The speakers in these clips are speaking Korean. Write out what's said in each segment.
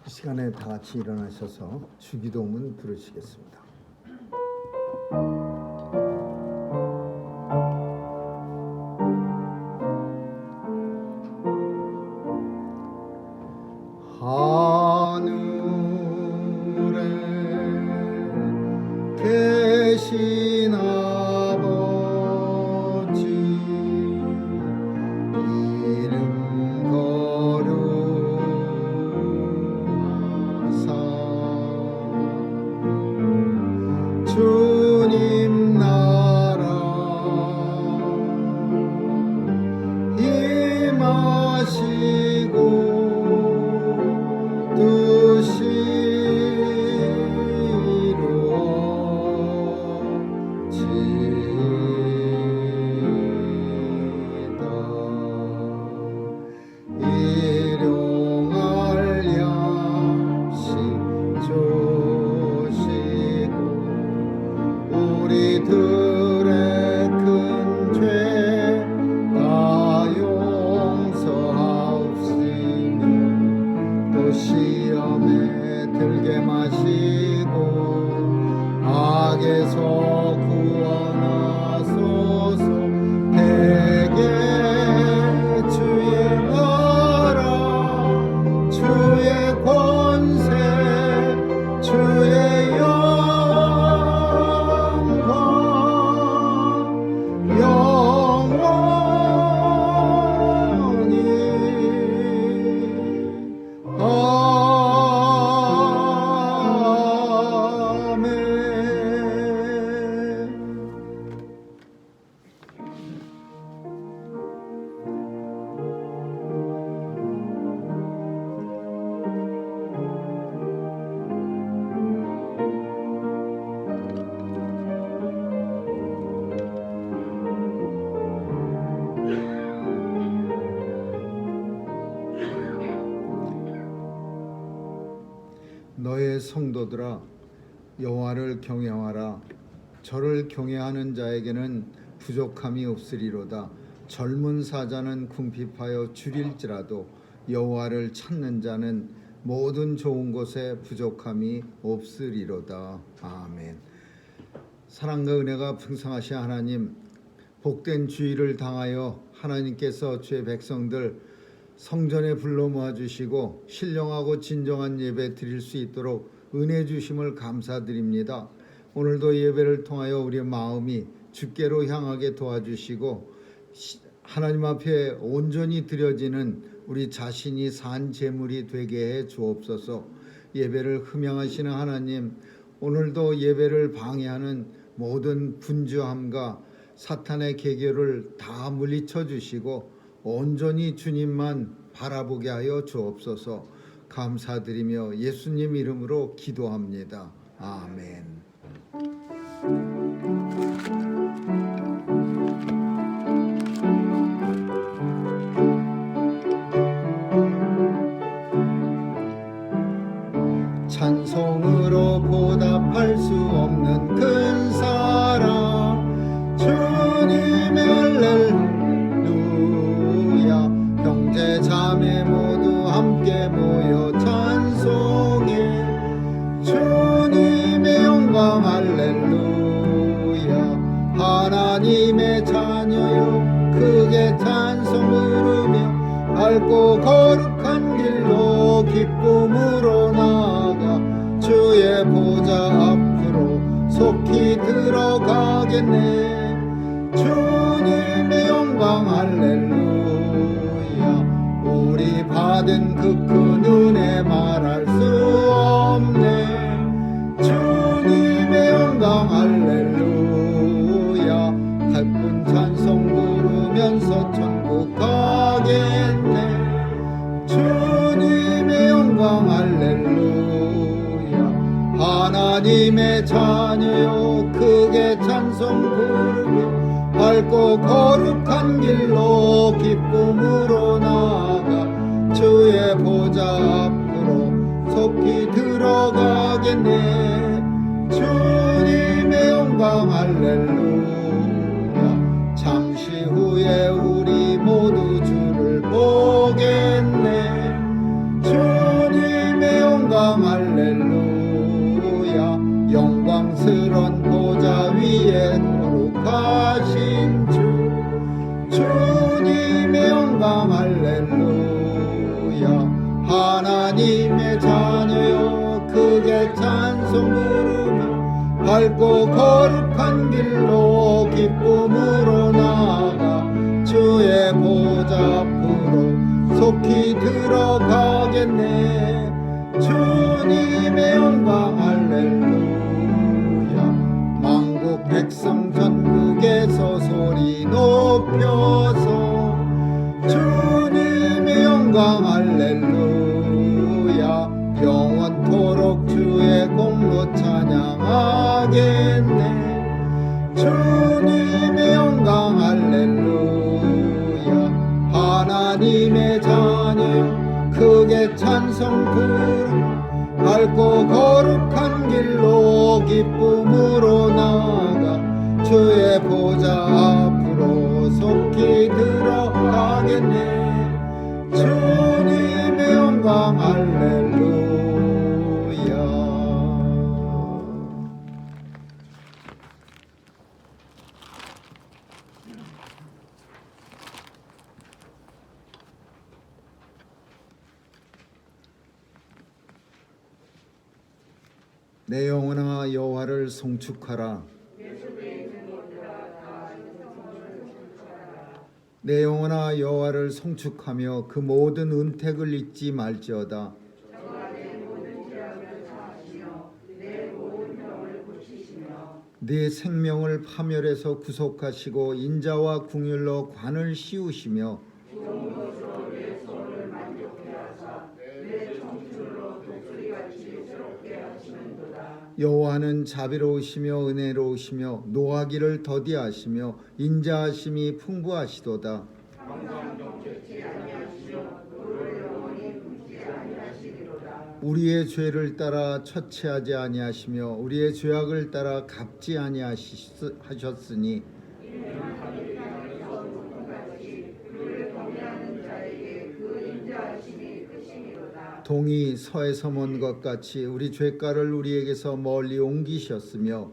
이 시간에 다 같이 일어나셔서 주기도문 부르시겠습니다. 하늘에 계신 아버지 이름 거룩하사 주님 나라 임하시고 뜻이 이루어지이다. 일용할 양식 주시고 우리들의 큰 죄 다 용서하옵시며 또 시험에 들게 마시고 악에서 구원하소서. 대개 주의 나라 주의 권세 주의 영광 영원히 아멘. 너의 성도들아 여호와를 경외하라. 저를 경외하는 자에게는 부족함이 없으리로다. 젊은 사자는 궁핍하여 줄일지라도 여호와를 찾는 자는 모든 좋은 것에 부족함이 없으리로다. 아멘. 사랑과 은혜가 풍성하신 하나님, 복된 주일을 당하여 하나님께서 주의 백성들 성전에 불러 모아주시고 신령하고 진정한 예배 드릴 수 있도록 은혜 주심을 감사드립니다. 오늘도 예배를 통하여 우리의 마음이 주께로 향하게 도와주시고 하나님 앞에 온전히 드려지는 우리 자신이 산 제물이 되게 해 주옵소서. 예배를 흠양하시는 하나님, 오늘도 예배를 방해하는 모든 분주함과 사탄의 계교를 다 물리쳐 주시고 온전히 주님만 바라보게 하여 주옵소서. 감사드리며 예수님 이름으로 기도합니다. 아멘. 찬송으로 보답할 수 없는 큰 사랑 주님의 할렐루야. 형제 자매 모두 함께 모여 찬송해 주님의 영광 할렐루야. 하나님의 자녀여 크게 찬송 부르며 밝고 거룩한 길로 기쁨으로 나아가 주의 보좌 앞으로 속히 들어가겠네. 주님의 영광 할렐루야. 우리 받은 그 큰 은혜 말할 수 없네. 주님의 영광 할렐루야. 기쁜 찬송 부르면서 천국 가겠네. 주님의 영광 할렐루야. 하나님의 자녀요 크게 찬송 부르며 밝고 거룩한 길로 기쁨으로 나아가 주의 보좌 앞으로 속히 들어가겠네. 주님의 영광 할렐루야. 잠시 후에 우리 모두 주를 보겠네. 주님의 영광 하나님의 자녀여 크게 찬송 부르며 밝고 거룩한 길로 기쁨으로 나아가 주의 보좌 앞으로 속히 들어가겠네. 주님의 영광 할렐루야. 만국 백성 전국에서 소리 높여서 주님의 영광 할렐루야. 영원토록 주의 공로 찬양하겠네. 주님의 영광 할렐루야. 하나님의 자녀 크게 찬송 부르 밝고 거룩한 길로 기쁨으로 나아가 주의 보좌 앞으로 속히 들어가겠네. 주님의 영광 할렐루야. 내 영혼아 여호와를 송축하라. 내 영혼아 여호와를 송축하며 그 모든 은택을 잊지 말지어다. 네 생명을 파멸해서 구속하시고 인자와 궁율로 관을 씌우시며 여호와는 자비로우시며 은혜로우시며 노하기를 더디하시며 인자하심이 풍부하시도다. 우리의 죄를 따라 처치하지 아니하시며 우리의 죄악을 따라 갚지 아니하셨으니 동이 서에서 먼 것 같이 우리 죄가를 우리에게서 멀리 옮기셨으며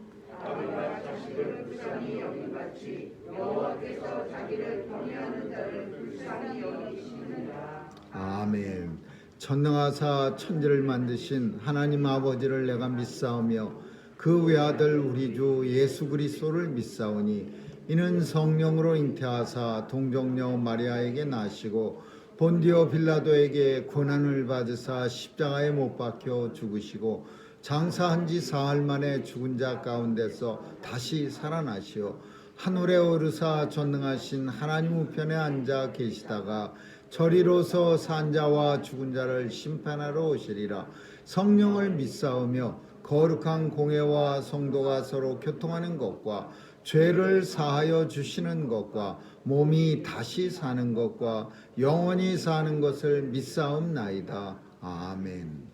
아멘. 전능하사 천지를 만드신 하나님 아버지를 내가 믿사오며 그 외아들 우리 주 예수 그리스도를 믿사오니 이는 성령으로 잉태하사 동정녀 마리아에게 나시고 본디오 빌라도에게 고난을 받으사 십자가에 못 박혀 죽으시고 장사한 지 사흘 만에 죽은 자 가운데서 다시 살아나시어 하늘에 오르사 전능하신 하나님 우편에 앉아 계시다가 저리로서 산 자와 죽은 자를 심판하러 오시리라. 성령을 믿사오며 거룩한 공회와 성도가 서로 교통하는 것과 죄를 사하여 주시는 것과 몸이 다시 사는 것과 영원히 사는 것을 믿사옵나이다. 아멘.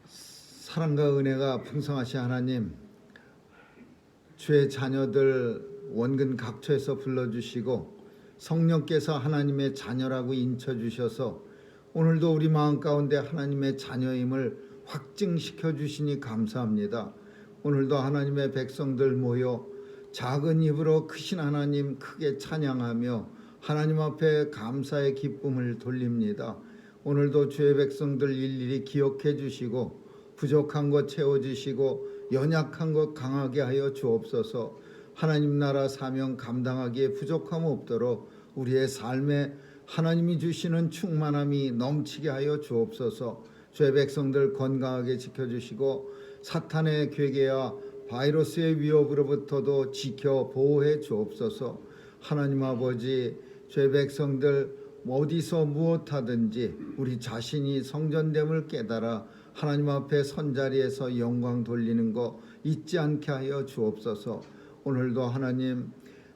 사랑과 은혜가 풍성하신 하나님, 주의 자녀들 원근 각처에서 불러주시고 성령께서 하나님의 자녀라고 인쳐주셔서 오늘도 우리 마음 가운데 하나님의 자녀임을 확증시켜 주시니 감사합니다. 오늘도 하나님의 백성들 모여 작은 입으로 크신 하나님 크게 찬양하며 하나님 앞에 감사의 기쁨을 돌립니다. 오늘도 주의 백성들 일일이 기억해 주시고 부족한 것 채워주시고 연약한 것 강하게 하여 주옵소서. 하나님 나라 사명 감당하기에 부족함 없도록 우리의 삶에 하나님이 주시는 충만함이 넘치게 하여 주옵소서. 주의 백성들 건강하게 지켜주시고 사탄의 괴계와 바이러스의 위협으로부터도 지켜 보호해 주옵소서. 하나님 아버지, 주의 백성들 어디서 무엇하든지 우리 자신이 성전됨을 깨달아 하나님 앞에 선자리에서 영광 돌리는 거 잊지 않게 하여 주옵소서. 오늘도 하나님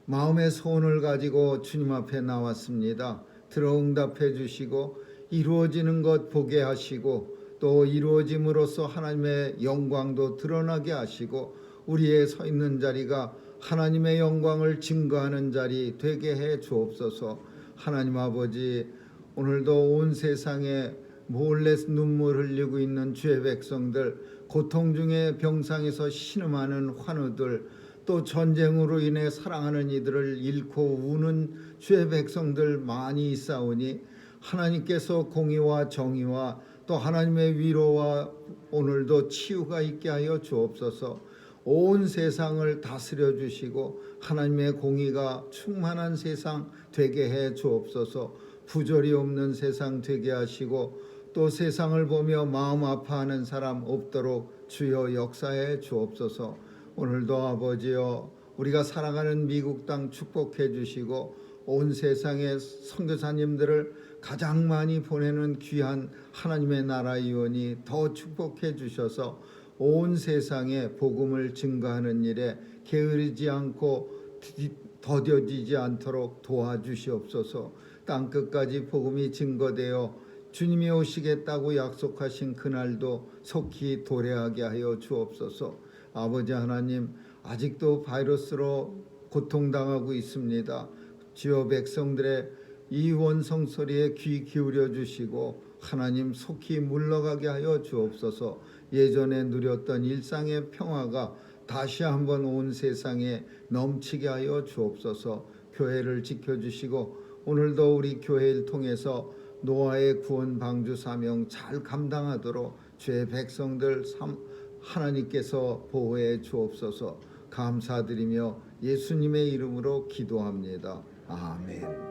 마음의 소원을 가지고 주님 앞에 나왔습니다. 들어 응답해 주시고 이루어지는 것 보게 하시고 또 이루어짐으로써 하나님의 영광도 드러나게 하시고 우리의 서 있는 자리가 하나님의 영광을 증거하는 자리 되게 해 주옵소서. 하나님 아버지, 오늘도 온 세상에 몰래 눈물 흘리고 있는 주의 백성들, 고통 중에 병상에서 신음하는 환우들, 또 전쟁으로 인해 사랑하는 이들을 잃고 우는 주의 백성들 많이 있사오니 하나님께서 공의와 정의와 또 하나님의 위로와 오늘도 치유가 있게 하여 주옵소서. 온 세상을 다스려 주시고 하나님의 공의가 충만한 세상 되게 해 주옵소서. 부조리 없는 세상 되게 하시고 또 세상을 보며 마음 아파하는 사람 없도록 주여 역사해 주옵소서. 오늘도 아버지여 우리가 살아가는 미국 땅 축복해 주시고 온 세상의 선교사님들을 가장 많이 보내는 귀한 하나님의 나라 의원이 더 축복해 주셔서 온 세상에 복음을 증거하는 일에 게으르지 않고 더뎌지지 않도록 도와주시옵소서. 땅끝까지 복음이 증거되어 주님이 오시겠다고 약속하신 그날도 속히 도래하게 하여 주옵소서. 아버지 하나님, 아직도 바이러스로 고통당하고 있습니다. 주여 백성들의 이 원성 소리에 귀 기울여 주시고 하나님 속히 물러가게 하여 주옵소서. 예전에 누렸던 일상의 평화가 다시 한번 온 세상에 넘치게 하여 주옵소서. 교회를 지켜주시고 오늘도 우리 교회를 통해서 노아의 구원 방주 사명 잘 감당하도록 주의 백성들 하나님께서 보호해 주옵소서. 감사드리며 예수님의 이름으로 기도합니다. 아멘.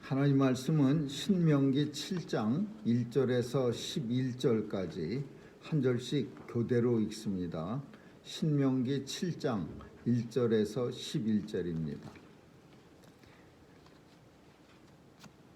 하나님 말씀은 신명기 7장 1절에서 11절까지 한 절씩 교대로 읽습니다. 신명기 7장 1절에서 11절입니다.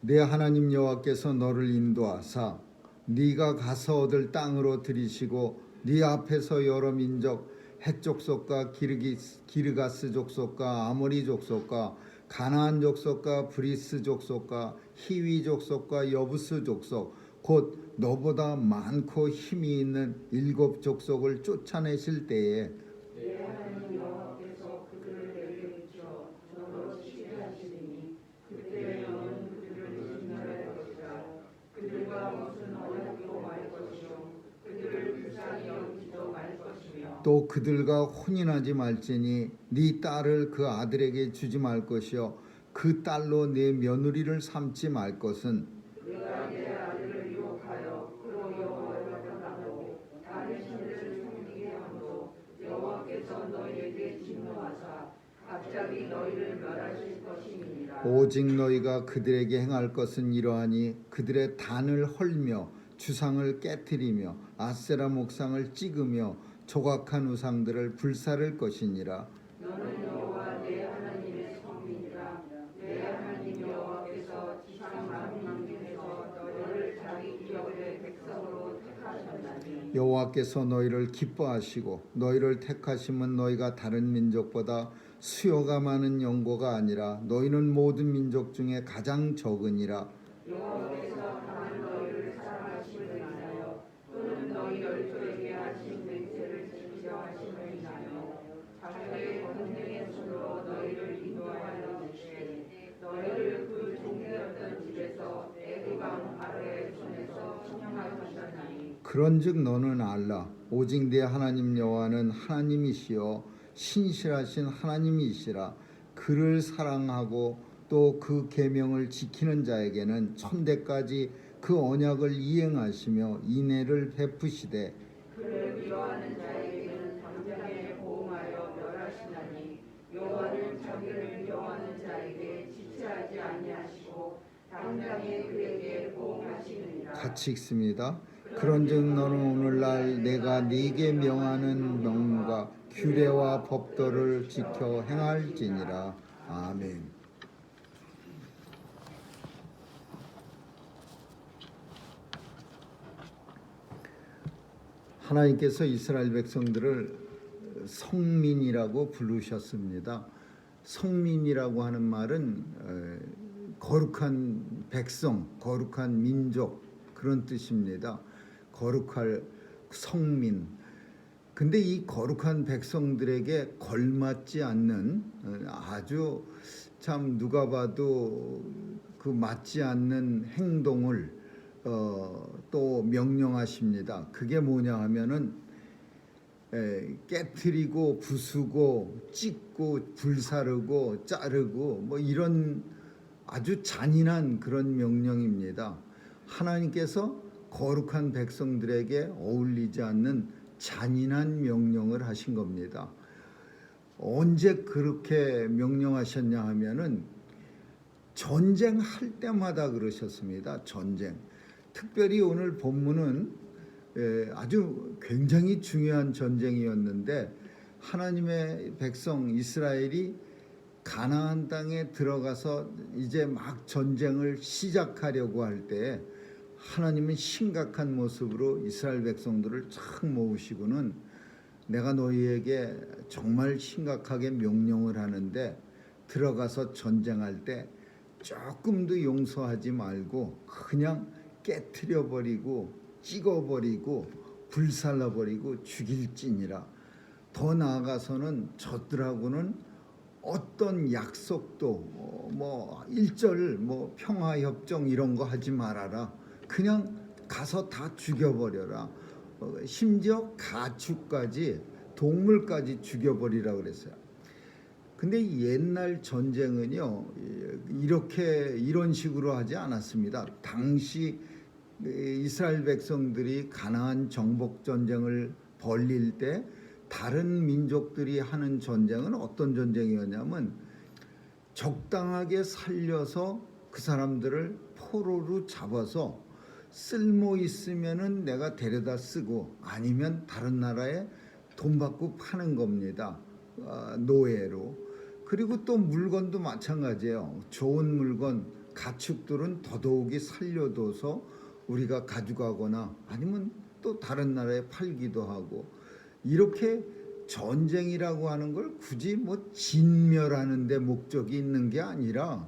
내 하나님 여호와께서 너를 인도하사 네가 가서 얻을 땅으로 들이시고 네 앞에서 여러 민족 헷 족속과 기르가스 족속과 아모리 족속과 가나안 족속과 브리스 족속과 히위 족속과 여부스 족속 곧 너보다 많고 힘이 있는 7 족속을 쫓아내실 때에 내 하나님 여호와께서 그들을 내게 비춰 너로 치게 하시리니 그때 너는 그들을 진멸할 것이라. 그들과 무슨 언약도 말 것이요 그들을 불쌍히 여기지도 말 것이며 또 그들과 혼인하지 말지니 네 딸을 그 아들에게 주지 말 것이요 그 딸로 네 며느리를 삼지 말 것은 내가 내 아들을 유혹하여 그로 여호와를 떠나고 다른 신들을 섬기게 함도 여호와께서 너희에게 진노하사 갑자기 너희를 멸하실 것임이니라. 오직 너희가 그들에게 행할 것은 이러하니 그들의 단을 헐며 주상을 깨뜨리며 아세라 목상을 찍으며 조각한 우상들을 불사를 것이니라. 너는 여호와 내 하나님의 성민이라. 내 하나님 여호와께서 지상 만민 중에서 너희를 자기 기업의 백성으로 택하셨나니 여호와께서 너희를 기뻐하시고 너희를 택하심은 너희가 다른 민족보다 수요가 많은 영고가 아니라 너희는 모든 민족 중에 가장 적으니라. 여호와께서 다만 너희를 사랑하심을 인하여 또는 너희 열조에게 하신 맹세를 지키려 하심을 인하여 자기의 권능의 손으로 너희를 인도하여 주시되 너희를 그 종되었던 집에서 애굽왕 바로의 손에서 청량하셨나니 그런즉 너는 알라 오직 내 하나님 여호와는 하나님이시여 신실하신 하나님이시라. 그를 사랑하고 또 그 계명을 지키는 자에게는 천대까지 그 언약을 이행하시며 인애를 베푸시되 그를 미워하는 자에게는 당장에 보응하여 멸하시나니 여호와는 자기를 미워하는 자에게 지체하지 아니하시고 당장에 그에게 보응하시느니라. 같이 읽습니다. 그런즉 너는 오늘날 내가 네게 명하는 명과 규례와 법도를 지켜 행할지니라. 아멘. 하나님께서 이스라엘 백성들을 성민이라고 부르셨습니다. 성민이라고 하는 말은 거룩한 백성, 거룩한 민족 그런 뜻입니다. 거룩할 성민. 근데 이 거룩한 백성들에게 걸맞지 않는 아주 참 누가 봐도 그 맞지 않는 행동을 또 명령하십니다. 그게 뭐냐 하면은 깨트리고 부수고 찢고 불사르고 자르고 뭐 이런 아주 잔인한 그런 명령입니다. 하나님께서 거룩한 백성들에게 어울리지 않는 잔인한 명령을 하신 겁니다. 언제 그렇게 명령하셨냐 하면은 전쟁할 때마다 그러셨습니다. 전쟁. 특별히 오늘 본문은 아주 굉장히 중요한 전쟁이었는데 하나님의 백성 이스라엘이 가나안 땅에 들어가서 이제 막 전쟁을 시작하려고 할 때 하나님은 심각한 모습으로 이스라엘 백성들을 착 모으시고는 내가 너희에게 정말 심각하게 명령을 하는데 들어가서 전쟁할 때 조금도 용서하지 말고 그냥 깨트려버리고 찍어버리고 불살라버리고 죽일지니라. 더 나아가서는 저들하고는 어떤 약속도 뭐 일절 뭐 평화협정 이런 거 하지 말아라. 그냥 가서 다 죽여버려라. 심지어 가축까지 동물까지 죽여버리라 그랬어요. 근데 옛날 전쟁은요 이런 식으로 하지 않았습니다. 당시 이스라엘 백성들이 가나안 정복 전쟁을 벌릴 때 다른 민족들이 하는 전쟁은 어떤 전쟁이었냐면 적당하게 살려서 그 사람들을 포로로 잡아서 쓸모 있으면은 내가 데려다 쓰고 아니면 다른 나라에 돈 받고 파는 겁니다. 노예로. 그리고 또 물건도 마찬가지예요. 좋은 물건, 가축들은 더더욱이 살려둬서 우리가 가져가거나 아니면 또 다른 나라에 팔기도 하고 이렇게 전쟁이라고 하는 걸 굳이 뭐 진멸하는 데 목적이 있는 게 아니라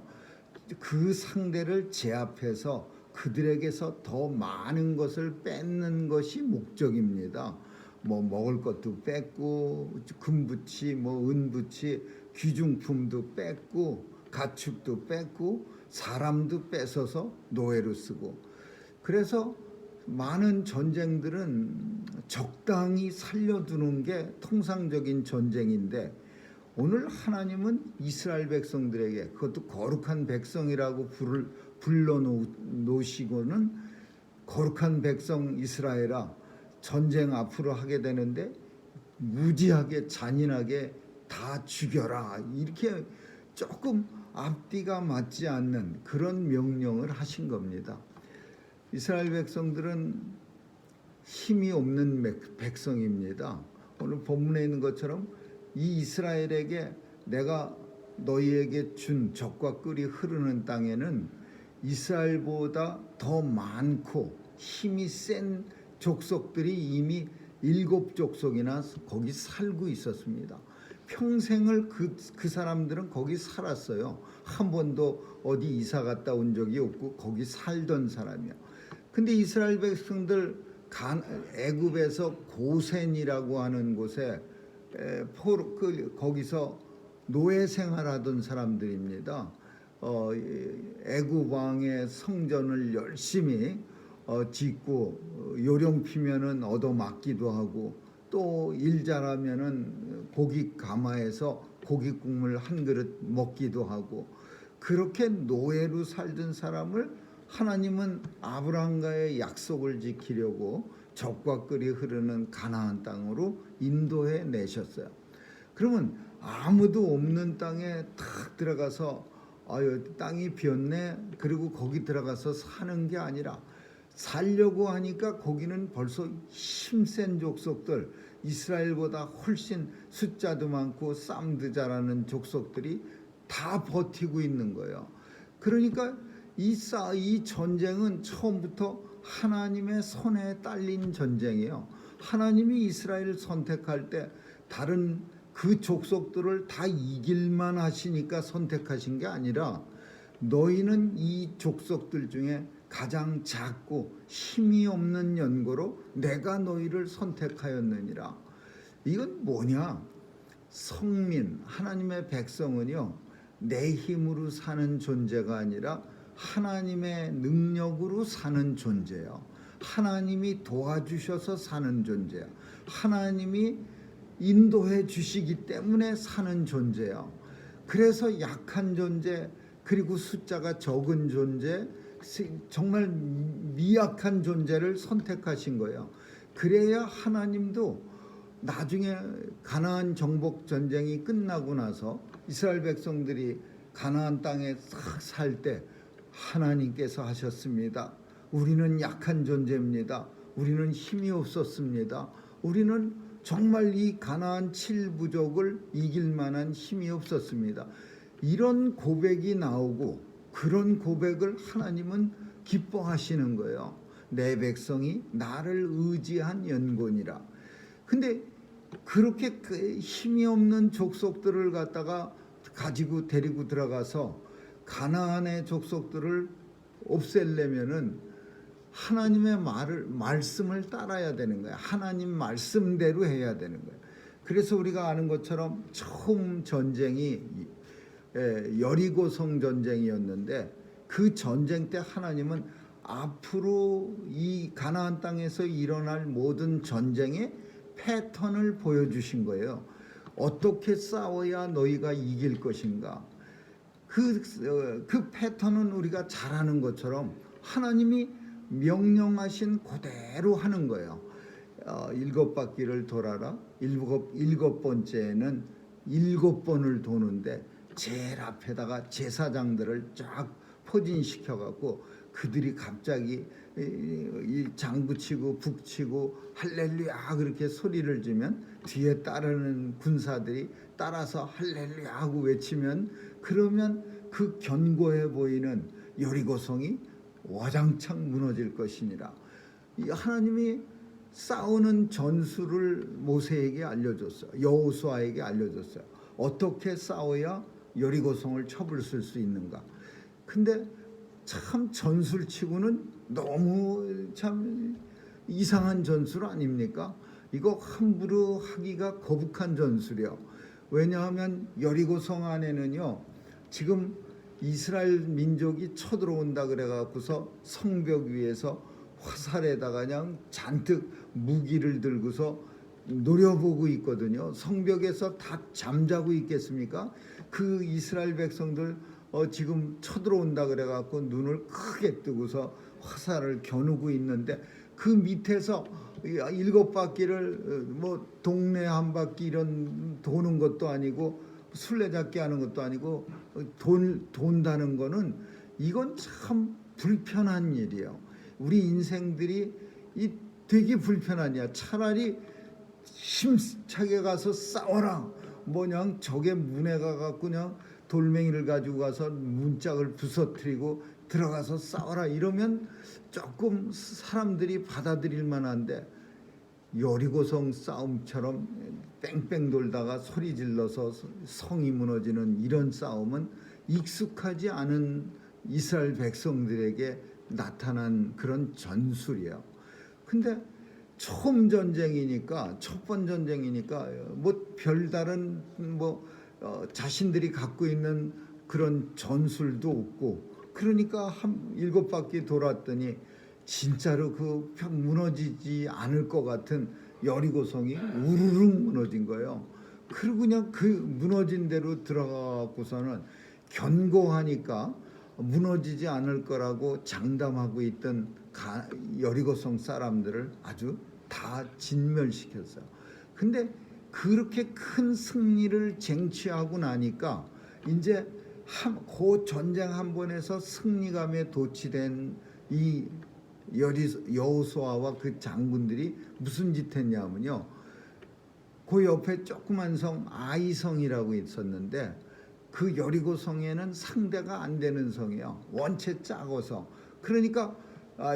그 상대를 제압해서 그들에게서 더 많은 것을 뺏는 것이 목적입니다. 뭐 먹을 것도 뺏고 금부치, 뭐 은부치, 귀중품도 뺏고 가축도 뺏고 사람도 뺏어서 노예로 쓰고 그래서 많은 전쟁들은 적당히 살려두는 게 통상적인 전쟁인데 오늘 하나님은 이스라엘 백성들에게 그것도 거룩한 백성이라고 불러놓으시고는 거룩한 백성 이스라엘아 전쟁 앞으로 하게 되는데 무지하게 잔인하게 다 죽여라 이렇게 조금 앞뒤가 맞지 않는 그런 명령을 하신 겁니다. 이스라엘 백성들은 힘이 없는 백성입니다. 오늘 본문에 있는 것처럼 이 이스라엘에게 내가 너희에게 준 적과 꿀이 흐르는 땅에는 이스라엘보다 더 많고 힘이 센 족속들이 이미 7족속이나 거기 살고 있었습니다. 평생을 그 사람들은 거기 살았어요. 한 번도 어디 이사 갔다 온 적이 없고 거기 살던 사람이야. 근데 이스라엘 백성들 애굽에서 고센이라고 하는 곳에 거기서 노예 생활하던 사람들입니다. 애굽 왕의 성전을 열심히 짓고 요령 피면은 얻어맞기도 하고 또 일 잘하면은 고기 가마에서 고기 국물 한 그릇 먹기도 하고 그렇게 노예로 살던 사람을 하나님은 아브라함과의 약속을 지키려고 적과 꿀이 흐르는 가나안 땅으로 인도해 내셨어요. 그러면 아무도 없는 땅에 탁 들어가서 땅이 비었네 그리고 거기 들어가서 사는 게 아니라 살려고 하니까 거기는 벌써 힘센 족속들 이스라엘보다 훨씬 숫자도 많고 쌈도 잘하는 족속들이 다 버티고 있는 거예요. 그러니까 이 전쟁은 처음부터 하나님의 손에 딸린 전쟁이에요. 하나님이 이스라엘을 선택할 때 다른 그 족속들을 다 이길만 하시니까 선택하신 게 아니라 너희는 이 족속들 중에 가장 작고 힘이 없는 연고로 내가 너희를 선택하였느니라. 이건 뭐냐? 성민, 하나님의 백성은요, 내 힘으로 사는 존재가 아니라 하나님의 능력으로 사는 존재예요. 하나님이 도와주셔서 사는 존재야. 하나님이 인도해 주시기 때문에 사는 존재예요. 그래서 약한 존재, 그리고 숫자가 적은 존재, 정말 미약한 존재를 선택하신 거예요. 그래야 하나님도 나중에 가나안 정복 전쟁이 끝나고 나서 이스라엘 백성들이 가나안 땅에 싹 살 때 하나님께서 하셨습니다. 우리는 약한 존재입니다. 우리는 힘이 없었습니다. 우리는 정말 이 가나안 7부족을 이길 만한 힘이 없었습니다. 이런 고백이 나오고 그런 고백을 하나님은 기뻐하시는 거예요. 내 백성이 나를 의지한 연고니라. 근데 그렇게 힘이 없는 족속들을 갖다가 가지고 데리고 들어가서 가나안의 족속들을 없애려면은 하나님의 말씀을 따라야 되는 거예요. 하나님 말씀대로 해야 되는 거예요. 그래서 우리가 아는 것처럼 처음 전쟁이 여리고성 전쟁이었는데 그 전쟁 때 하나님은 앞으로 이 가나안 땅에서 일어날 모든 전쟁의 패턴을 보여주신 거예요. 어떻게 싸워야 너희가 이길 것인가. 그 패턴은 우리가 잘 아는 것처럼 하나님이 명령하신 그대로 하는 거예요. 7바퀴를 돌아라. 일곱 번째는 7번을 도는데 제일 앞에다가 제사장들을 쫙 포진시켜 갖고 그들이 갑자기 장구치고 북치고 할렐루야 그렇게 소리를 지면 뒤에 따르는 군사들이 따라서 할렐루야 하고 외치면 그러면 그 견고해 보이는 여리고성이 와장창 무너질 것이니라. 하나님이 싸우는 전술을 모세에게 알려줬어요. 여호수아에게 알려줬어요. 어떻게 싸워야 여리고성을 쳐부술 수 있는가. 근데 참 전술치고는 너무 참 이상한 전술 아닙니까? 이거 함부로 하기가 거북한 전술이요. 왜냐하면 여리고성 안에는요, 지금 이스라엘 민족이 쳐들어온다 그래갖고서 성벽 위에서 화살에다가 그냥 잔뜩 무기를 들고서 노려보고 있거든요. 성벽에서 다 잠자고 있겠습니까? 그 이스라엘 백성들 지금 쳐들어온다 그래갖고 눈을 크게 뜨고서 화살을 겨누고 있는데 그 밑에서 7바퀴를 뭐 동네 한 바퀴 이런 도는 것도 아니고 술래잡기 하는 것도 아니고 돈다는 거는 이건 참 불편한 일이에요. 우리 인생들이 되게 불편한 일이야. 차라리 힘차게 가서 싸워라. 뭐냐 적의 문에 가갖고 그냥 돌멩이를 가지고 가서 문짝을 부서뜨리고 들어가서 싸워라 이러면 조금 사람들이 받아들일 만한데 여리고성 싸움처럼 뺑뺑 돌다가 소리 질러서 성이 무너지는 이런 싸움은 익숙하지 않은 이스라엘 백성들에게 나타난 그런 전술이에요. 근데 처음 전쟁이니까 첫 번 전쟁이니까 뭐 별다른 자신들이 갖고 있는 그런 전술도 없고 그러니까 한 7바퀴 돌았더니 진짜로 그 무너지지 않을 것 같은 여리고성이 우르르 무너진 거예요. 그리고 그냥 그 무너진 대로 들어가고서는 견고하니까 무너지지 않을 거라고 장담하고 있던 여리고성 사람들을 아주 다 진멸시켰어요. 근데 그렇게 큰 승리를 쟁취하고 나니까 이제 그 전쟁 한 번에서 승리감에 도취된 이 여호수아와 그 장군들이 무슨 짓 했냐면요. 그 옆에 조그만 성 아이성이라고 있었는데 그 여리고성에는 상대가 안 되는 성이에요. 원체 작아서. 그러니까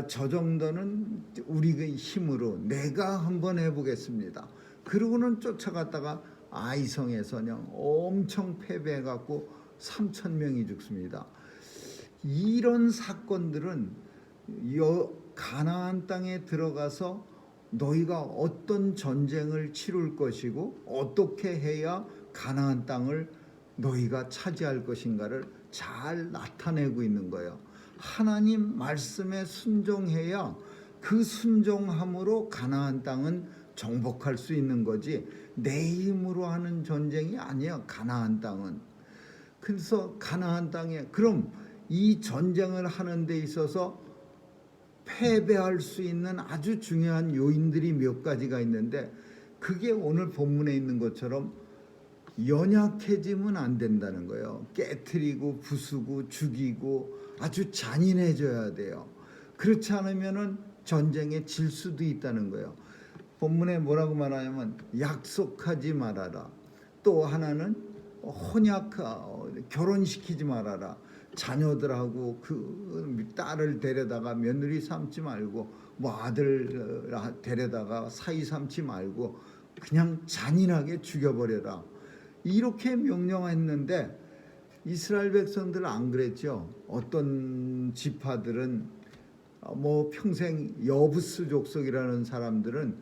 저 정도는 우리의 힘으로 내가 한번 해보겠습니다. 그러고는 쫓아갔다가 아이성에서 그냥 엄청 패배해갖고 3,000명이 죽습니다. 이런 사건들은 가나안 땅에 들어가서 너희가 어떤 전쟁을 치룰 것이고 어떻게 해야 가나안 땅을 너희가 차지할 것인가를 잘 나타내고 있는 거예요. 하나님 말씀에 순종해야 그 순종함으로 가나안 땅은 정복할 수 있는 거지 내 힘으로 하는 전쟁이 아니야. 가나안 땅은. 그래서 가나안 땅에 그럼 이 전쟁을 하는 데 있어서 패배할 수 있는 아주 중요한 요인들이 몇 가지가 있는데 그게 오늘 본문에 있는 것처럼 연약해지면 안 된다는 거예요. 깨트리고 부수고 죽이고 아주 잔인해져야 돼요. 그렇지 않으면은 전쟁에 질 수도 있다는 거예요. 본문에 뭐라고 말하냐면 약속하지 말아라. 또 하나는 결혼시키지 말아라. 자녀들하고 그 딸을 데려다가 며느리 삼지 말고 뭐 아들 데려다가 사위 삼지 말고 그냥 잔인하게 죽여버려라. 이렇게 명령했는데 이스라엘 백성들은 안 그랬죠. 어떤 지파들은 뭐 평생 여부스 족속이라는 사람들은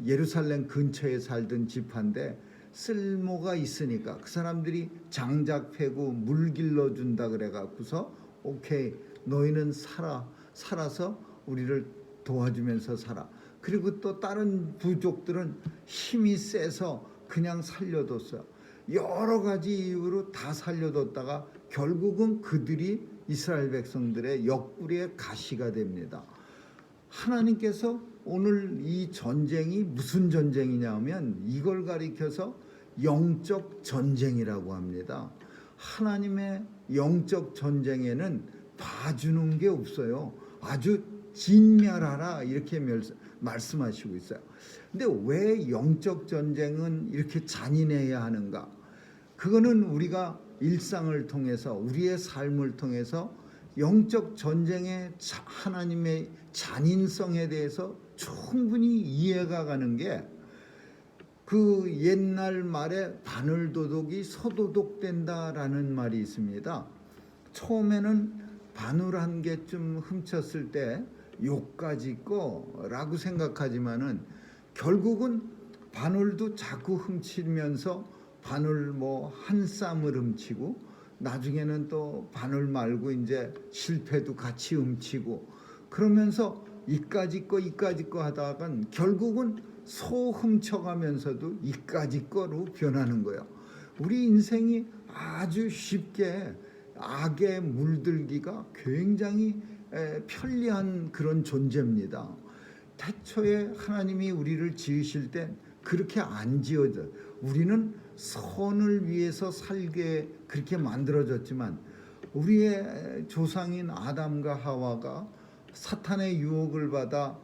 예루살렘 근처에 살던 지파인데 쓸모가 있으니까 그 사람들이 장작 패고 물 길러준다 그래갖고서 오케이 너희는 살아서 우리를 도와주면서 살아. 그리고 또 다른 부족들은 힘이 세서 그냥 살려뒀어요. 여러 가지 이유로 다 살려뒀다가 결국은 그들이 이스라엘 백성들의 옆구리에 가시가 됩니다. 하나님께서 오늘 이 전쟁이 무슨 전쟁이냐면 이걸 가리켜서 영적 전쟁이라고 합니다. 하나님의 영적 전쟁에는 봐주는 게 없어요. 아주 진멸하라 이렇게 말씀하시고 있어요. 근데 왜 영적 전쟁은 이렇게 잔인해야 하는가? 그거는 우리가 일상을 통해서 우리의 삶을 통해서 영적 전쟁의 하나님의 잔인성에 대해서 충분히 이해가 가는 게 그 옛날 말에 바늘도둑이 소도둑된다라는 말이 있습니다. 처음에는 바늘 한 개쯤 훔쳤을 때 욕까지 거라고 생각하지만은 결국은 바늘도 자꾸 훔치면서 바늘 뭐 한 쌈을 훔치고 나중에는 또 바늘 말고 이제 실패도 같이 훔치고 그러면서 이까지 거 하다간 결국은 소 훔쳐가면서도 이까지 거로 변하는 거예요. 우리 인생이 아주 쉽게 악에 물들기가 굉장히 편리한 그런 존재입니다. 태초에 하나님이 우리를 지으실 때 그렇게 안 지어져. 우리는 선을 위해서 살게 그렇게 만들어졌지만 우리의 조상인 아담과 하와가 사탄의 유혹을 받아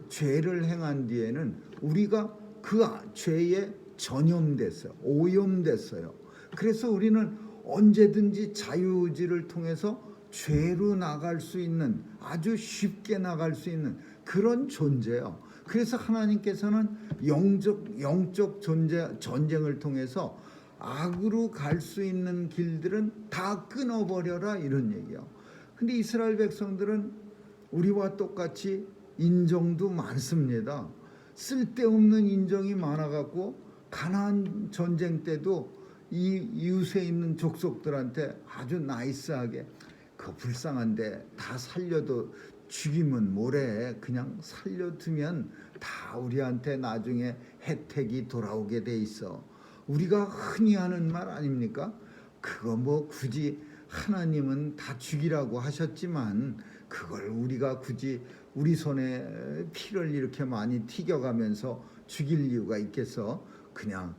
죄를 행한 뒤에는 우리가 그 죄에 전염됐어요. 오염됐어요. 그래서 우리는 언제든지 자유의지를 통해서 죄로 나갈 수 있는 아주 쉽게 나갈 수 있는 그런 존재예요. 그래서 하나님께서는 영적 전쟁을 통해서 악으로 갈 수 있는 길들은 다 끊어버려라 이런 얘기예요. 근데 이스라엘 백성들은 우리와 똑같이 인정도 많습니다. 쓸데없는 인정이 많아갖고 가나안 전쟁 때도 이 이웃에 있는 족속들한테 아주 나이스하게 그 불쌍한데 다 살려도 죽이면 뭐래 그냥 살려두면 다 우리한테 나중에 혜택이 돌아오게 돼 있어. 우리가 흔히 하는 말 아닙니까? 그거 뭐 굳이 하나님은 다 죽이라고 하셨지만 그걸 우리가 굳이 우리 손에 피를 이렇게 많이 튀겨가면서 죽일 이유가 있겠어? 그냥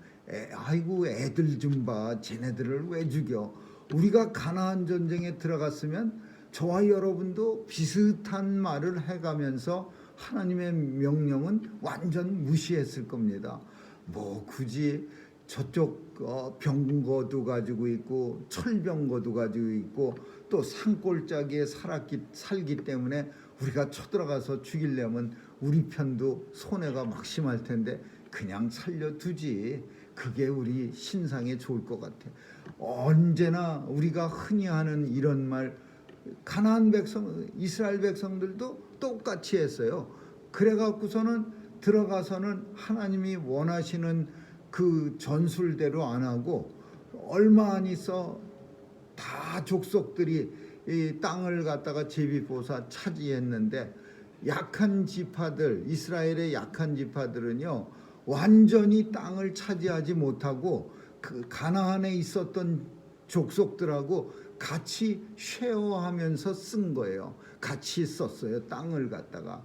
아이고 애들 좀 봐. 쟤네들을 왜 죽여? 우리가 가나안 전쟁에 들어갔으면 저와 여러분도 비슷한 말을 해가면서 하나님의 명령은 완전 무시했을 겁니다. 뭐 굳이 저쪽 병거도 가지고 있고 철병거도 가지고 있고 또 산골짜기에 살기 때문에 우리가 쳐들어가서 죽이려면 우리 편도 손해가 막심할 텐데 그냥 살려두지. 그게 우리 신상에 좋을 것 같아. 언제나 우리가 흔히 하는 이런 말, 가나안 백성, 이스라엘 백성들도 똑같이 했어요. 그래갖고서는 들어가서는 하나님이 원하시는 그 전술대로 안 하고 얼마 안 있어 다 족속들이 이 땅을 갖다가 제비보사 차지했는데, 약한 지파들, 이스라엘의 약한 지파들은요 완전히 땅을 차지하지 못하고 그 가나안에 있었던 족속들하고 같이 쉐어하면서 쓴 거예요. 같이 썼어요. 땅을 갖다가.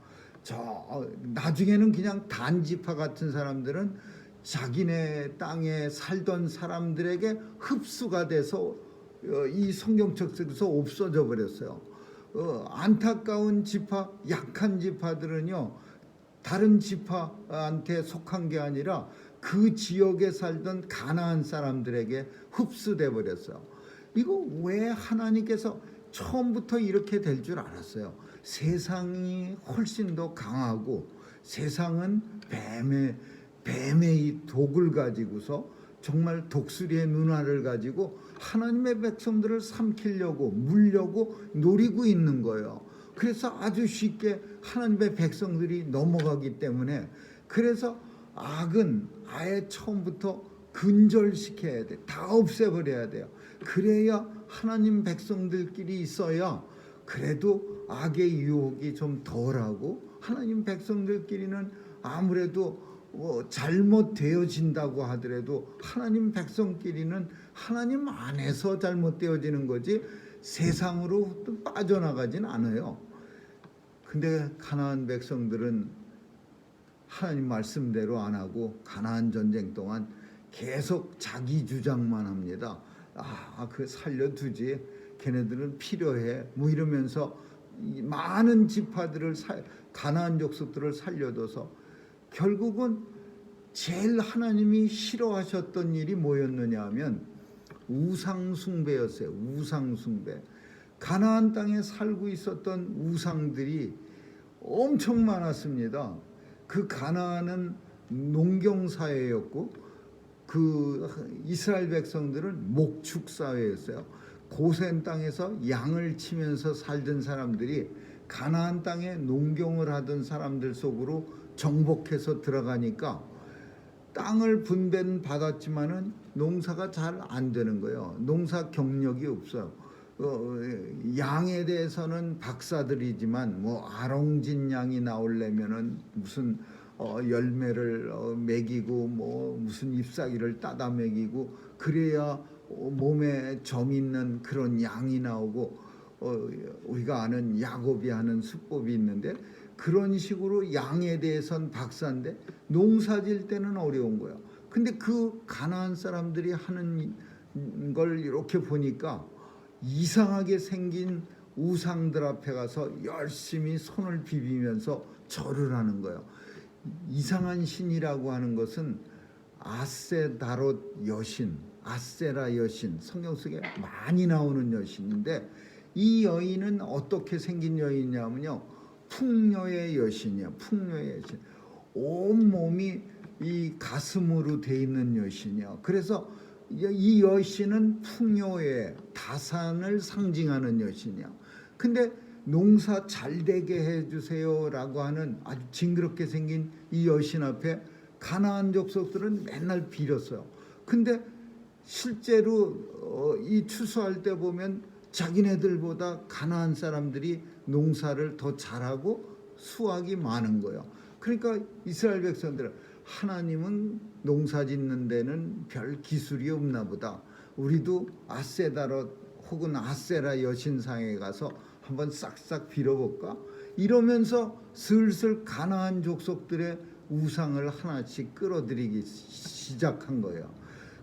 나중에는 그냥 단지파 같은 사람들은 자기네 땅에 살던 사람들에게 흡수가 돼서 이 성경책 속에서 없어져 버렸어요. 안타까운 지파, 약한 지파들은요 다른 지파한테 속한 게 아니라 그 지역에 살던 가나안 사람들에게 흡수돼 버렸어요. 이거 왜 하나님께서 처음부터 이렇게 될 줄 알았어요. 세상이 훨씬 더 강하고, 세상은 뱀의 이 독을 가지고서 정말 독수리의 눈알을 가지고 하나님의 백성들을 삼키려고 물려고 노리고 있는 거예요. 그래서 아주 쉽게 하나님의 백성들이 넘어가기 때문에, 그래서 악은 아예 처음부터 근절시켜야 돼. 다 없애버려야 돼요. 그래야 하나님 백성들끼리 있어야 그래도 악의 유혹이 좀 덜하고, 하나님 백성들끼리는 아무래도 잘못되어진다고 하더라도 하나님 백성끼리는 하나님 안에서 잘못되어지는 거지 세상으로 빠져나가진 않아요. 근데 가나안 백성들은 하나님 말씀대로 안 하고 가나안 전쟁 동안 계속 자기 주장만 합니다. 그 살려두지, 걔네들은 필요해 뭐 이러면서 많은 지파들을 가나안 족속들을 살려둬서 결국은 제일 하나님이 싫어하셨던 일이 뭐였느냐 하면 우상숭배였어요. 우상숭배. 가나안 땅에 살고 있었던 우상들이 엄청 많았습니다. 그 가나안은 농경사회였고 그 이스라엘 백성들은 목축사회였어요. 고센 땅에서 양을 치면서 살던 사람들이 가나안 땅에 농경을 하던 사람들 속으로 정복해서 들어가니까 땅을 분배는 받았지만은 농사가 잘 안 되는 거예요. 농사 경력이 없어요. 양에 대해서는 박사들이지만 뭐 아롱진 양이 나오려면은 무슨 열매를 먹이고 뭐 무슨 잎사귀를 따다 먹이고 그래야 몸에 점 있는 그런 양이 나오고, 우리가 아는 야곱이 하는 수법이 있는데 그런 식으로 양에 대해서는 박사인데 농사질 때는 어려운 거예요. 근데 그 가나안 사람들이 하는 걸 이렇게 보니까 이상하게 생긴 우상들 앞에 가서 열심히 손을 비비면서 절을 하는 거예요. 이상한 신이라고 하는 것은 아세다롯 여신, 아세라 여신, 성경 속에 많이 나오는 여신인데, 이 여인은 어떻게 생긴 여인이냐면요, 풍요의 여신이야. 풍요의 여신. 온 몸이 이 가슴으로 돼 있는 여신이야. 그래서 이 여신은 풍요의 다산을 상징하는 여신이야. 근데 농사 잘 되게 해주세요라고 하는 아주 징그럽게 생긴 이 여신 앞에 가나안 족속들은 맨날 빌었어요. 근데 실제로 이 추수할 때 보면 자기네들보다 가나안 사람들이 농사를 더 잘하고 수확이 많은 거예요. 그러니까 이스라엘 백성들은 하나님은 농사 짓는 데는 별 기술이 없나 보다. 우리도 아세다롯 혹은 아세라 여신상에 가서 한번 싹싹 빌어볼까? 이러면서 슬슬 가나안 족속들의 우상을 하나씩 끌어들이기 시작한 거예요.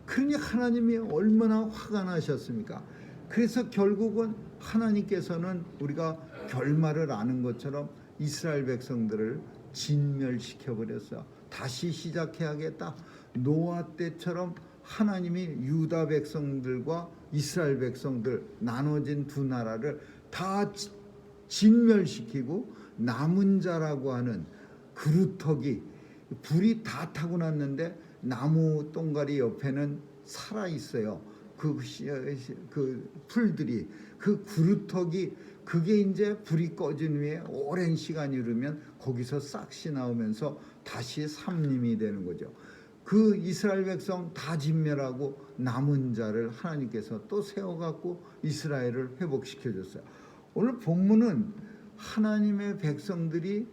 그러니 하나님이 얼마나 화가 나셨습니까? 그래서 결국은 하나님께서는 우리가 결말을 아는 것처럼 이스라엘 백성들을 진멸시켜버렸어요. 다시 시작해야겠다. 노아 때처럼 하나님이 유다 백성들과 이스라엘 백성들 나눠진 두 나라를 다 진멸시키고 남은 자라고 하는 그루터기, 불이 다 타고 났는데 나무 똥가리 옆에는 살아 있어요. 그 풀들이, 그 그루터기, 그게 이제 불이 꺼진 후에 오랜 시간이 흐르면 거기서 싹시 나오면서 다시 삼림이 되는 거죠. 그 이스라엘 백성 다 진멸하고 남은 자를 하나님께서 또 세워갖고 이스라엘을 회복시켜 줬어요. 오늘 본문은 하나님의 백성들이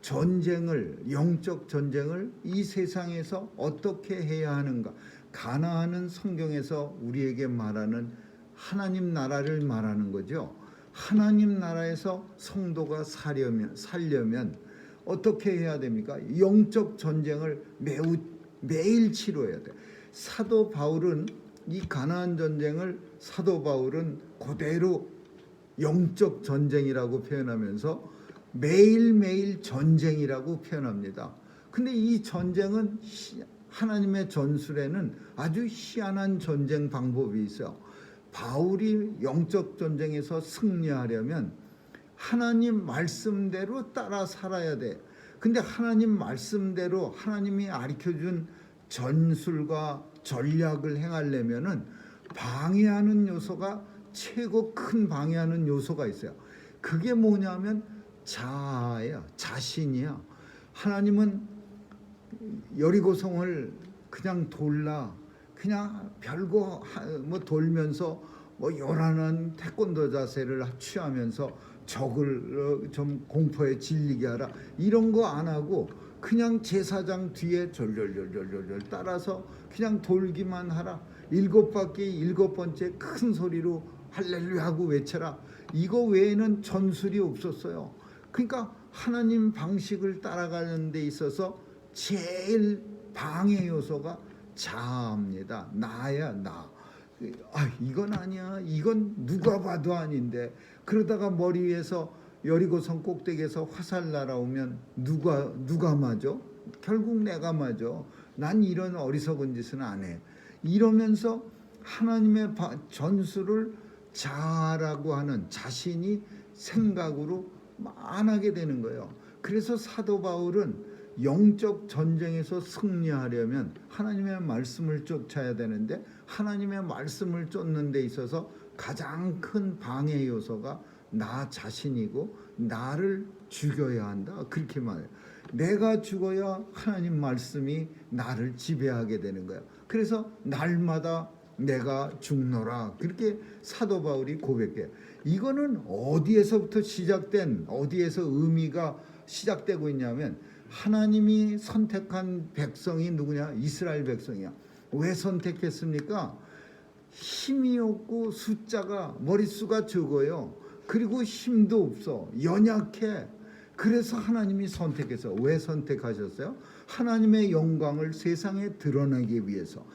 전쟁을, 영적 전쟁을 이 세상에서 어떻게 해야 하는가, 가나안은 성경에서 우리에게 말하는 하나님 나라를 말하는 거죠. 하나님 나라에서 성도가 살려면 어떻게 해야 됩니까? 영적 전쟁을 매일 치러야 돼. 사도 바울은 이 가나안 전쟁을 사도 바울은 그대로 영적 전쟁이라고 표현하면서 매일매일 전쟁이라고 표현합니다. 근데 이 전쟁은 하나님의 전술에는 아주 희한한 전쟁 방법이 있어요. 바울이 영적 전쟁에서 승리하려면 하나님 말씀대로 따라 살아야 돼. 근데 하나님 말씀대로 하나님이 가르쳐준 전술과 전략을 행하려면은 방해하는 요소가, 최고 큰 방해하는 요소가 있어요. 그게 뭐냐면 자아예요. 자신이야. 하나님은 여리고성을 그냥 그냥 별거 뭐 돌면서 뭐 요란한 태권도 자세를 취하면서 적을 좀 공포에 질리게 하라, 이런 거 안 하고 그냥 제사장 뒤에 졸졸졸졸졸 따라서 그냥 돌기만 하라. 7바퀴 7번째 큰 소리로 할렐루야 하고 외쳐라. 이거 외에는 전술이 없었어요. 그러니까 하나님 방식을 따라가는 데 있어서 제일 방해 요소가 자아입니다. 나야, 나. 이건 아니야. 이건 누가 봐도 아닌데. 그러다가 머리 위에서 여리고성 꼭대기에서 화살 날아오면 누가 맞아? 결국 내가 맞아. 난 이런 어리석은 짓은 안 해. 이러면서 하나님의 전술을 자아라고 하는 자신이 생각으로 안 하게 되는 거예요. 그래서 사도 바울은 영적 전쟁에서 승리하려면 하나님의 말씀을 쫓아야 되는데, 하나님의 말씀을 쫓는 데 있어서 가장 큰 방해 요소가 나 자신이고 나를 죽여야 한다, 그렇게 말해요. 내가 죽어야 하나님 말씀이 나를 지배하게 되는 거예요. 그래서 날마다 내가 죽노라, 그렇게 사도 바울이 고백해요. 이거는 어디에서부터 어디에서 의미가 시작되고 있냐면, 하나님이 선택한 백성이 누구냐? 이스라엘 백성이야. 왜 선택했습니까? 힘이 없고 숫자가, 머릿수가 적어요. 그리고 힘도 없어. 연약해. 그래서 하나님이 선택해서, 왜 선택하셨어요? 하나님의 영광을 세상에 드러내기 위해서.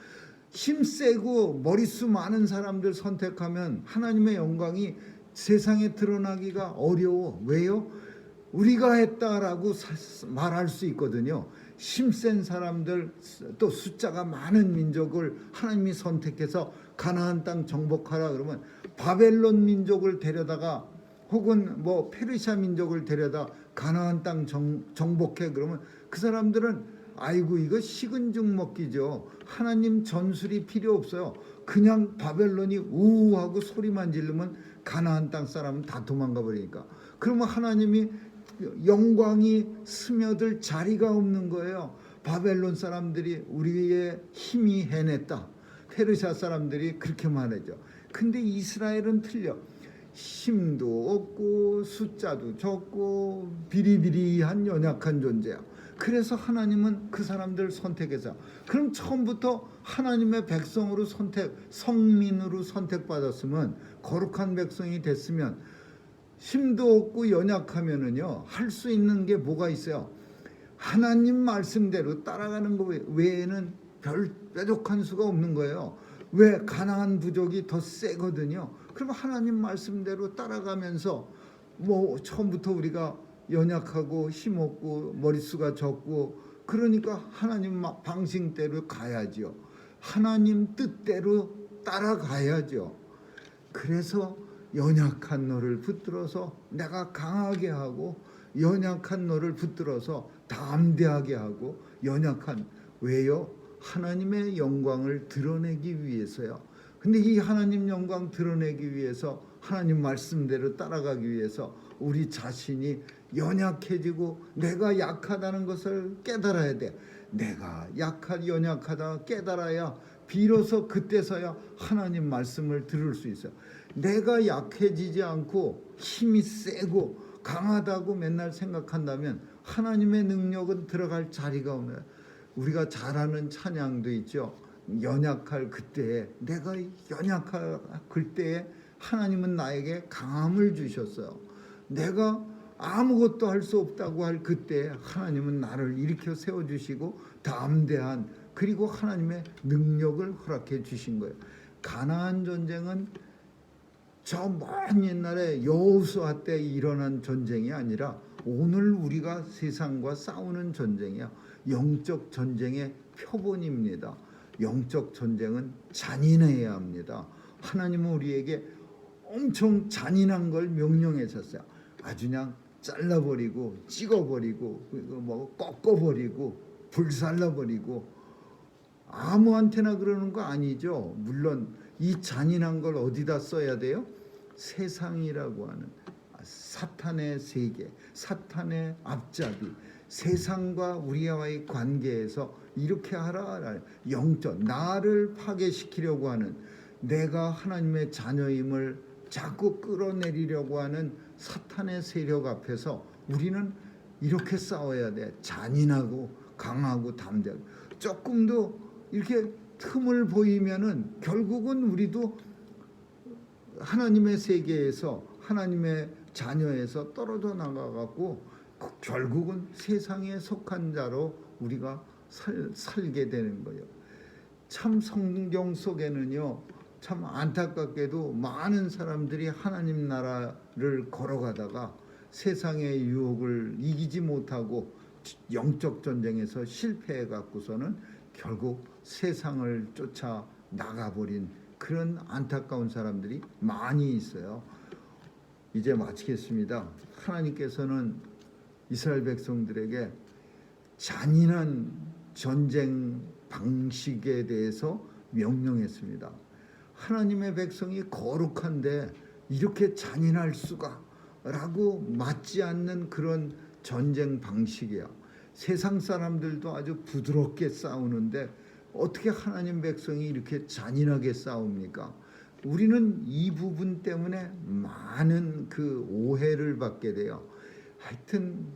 힘세고 머릿수 많은 사람들 선택하면 하나님의 영광이 세상에 드러나기가 어려워. 왜요? 우리가 했다라고 말할 수 있거든요. 힘센 사람들, 또 숫자가 많은 민족을 하나님이 선택해서 가나안 땅 정복하라 그러면, 바벨론 민족을 데려다가 혹은 뭐 페르시아 민족을 데려다 가나안 땅 정복해 그러면 그 사람들은 아이고 이거 식은 죽 먹기죠. 하나님 전술이 필요 없어요. 그냥 바벨론이 우우하고 소리만 지르면 가나안 땅 사람은 다 도망가 버리니까. 그러면 하나님이 영광이 스며들 자리가 없는 거예요. 바벨론 사람들이 우리의 힘이 해냈다. 페르시아 사람들이 그렇게 말하죠. 근데 이스라엘은 틀려. 힘도 없고 숫자도 적고 비리비리한 연약한 존재야. 그래서 하나님은 그 사람들을 선택해서, 그럼 처음부터 하나님의 백성으로 성민으로 선택받았으면, 거룩한 백성이 됐으면, 힘도 없고 연약하면은요, 할 수 있는 게 뭐가 있어요? 하나님 말씀대로 따라가는 것 외에는 별 뾰족한 수가 없는 거예요. 왜? 가나안 부족이 더 세거든요. 그럼 하나님 말씀대로 따라가면서, 뭐 처음부터 우리가 연약하고 힘없고 머릿수가 적고, 그러니까 하나님 방식대로 가야죠. 하나님 뜻대로 따라가야죠. 그래서 연약한 너를 붙들어서 내가 강하게 하고, 연약한 너를 붙들어서 담대하게 하고, 연약한 왜요? 하나님의 영광을 드러내기 위해서요. 근데 이 하나님 영광 드러내기 위해서 하나님 말씀대로 따라가기 위해서 우리 자신이 연약해지고 내가 약하다는 것을 깨달아야 돼. 내가 연약하다 깨달아야 비로소 그때서야 하나님 말씀을 들을 수 있어요. 내가 약해지지 않고 힘이 세고 강하다고 맨날 생각한다면 하나님의 능력은 들어갈 자리가 없어요. 우리가 잘 아는 찬양도 있죠. 연약할 그때에, 내가 연약할 그때에 하나님은 나에게 강함을 주셨어요. 내가 아무것도 할 수 없다고 할 그때에 하나님은 나를 일으켜 세워주시고 담대한 그리고 하나님의 능력을 허락해 주신 거예요. 가나안 전쟁은 저 먼 옛날에 여호수아 때 일어난 전쟁이 아니라 오늘 우리가 세상과 싸우는 전쟁이야. 영적 전쟁의 표본입니다. 영적 전쟁은 잔인해야 합니다. 하나님은 우리에게 엄청 잔인한 걸 명령하셨어요. 아주 그냥 잘라버리고 찍어버리고 뭐 꺾어버리고 불살라버리고 아무한테나 그러는 거 아니죠. 물론 이 잔인한 걸 어디다 써야 돼요? 세상이라고 하는 사탄의 세계, 사탄의 앞잡이, 세상과 우리와의 관계에서 이렇게 하라. 영적 나를 파괴시키려고 하는, 내가 하나님의 자녀임을 자꾸 끌어내리려고 하는 사탄의 세력 앞에서 우리는 이렇게 싸워야 돼. 잔인하고 강하고 담대하고. 조금도 이렇게 틈을 보이면은 결국은 우리도 하나님의 세계에서, 하나님의 자녀에서 떨어져 나가갖고 결국은 세상에 속한 자로 우리가 살게 되는 거예요. 참 성경 속에는요, 참 안타깝게도 많은 사람들이 하나님 나라를 걸어가다가 세상의 유혹을 이기지 못하고 영적 전쟁에서 실패해 갖고서는 결국 세상을 쫓아 나가버린 그런 안타까운 사람들이 많이 있어요. 이제 마치겠습니다. 하나님께서는 이스라엘 백성들에게 잔인한 전쟁 방식에 대해서 명령했습니다. 하나님의 백성이 거룩한데 이렇게 잔인할 수가? 라고 맞지 않는 그런 전쟁 방식이야. 세상 사람들도 아주 부드럽게 싸우는데 어떻게 하나님 백성이 이렇게 잔인하게 싸웁니까? 우리는 이 부분 때문에 많은 그 오해를 받게 돼요. 하여튼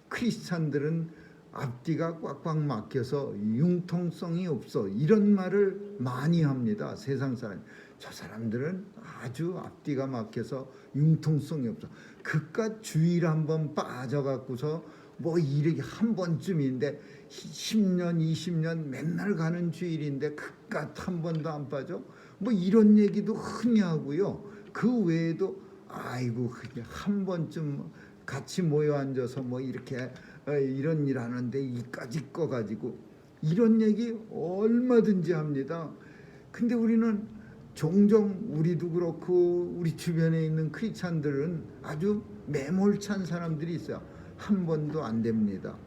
크리스찬들은 앞뒤가 꽉꽉 막혀서 융통성이 없어, 이런 말을 많이 합니다. 세상 사람. 저 사람들은 아주 앞뒤가 막혀서 융통성이 없어. 그깟 주일 한번 빠져갖고서 뭐 이렇게 한 번쯤인데 10년 20년 맨날 가는 주일인데 그깟 한 번도 안 빠져? 뭐 이런 얘기도 흔히 하고요. 그 외에도 아이고 그게 한 번쯤 같이 모여 앉아서 뭐 이렇게 이런 일 하는데 이까짓 거 가지고 이런 얘기 얼마든지 합니다. 근데 우리는 종종, 우리도 그렇고 우리 주변에 있는 크리스찬들은 아주 매몰찬 사람들이 있어요. 한 번도 안 됩니다.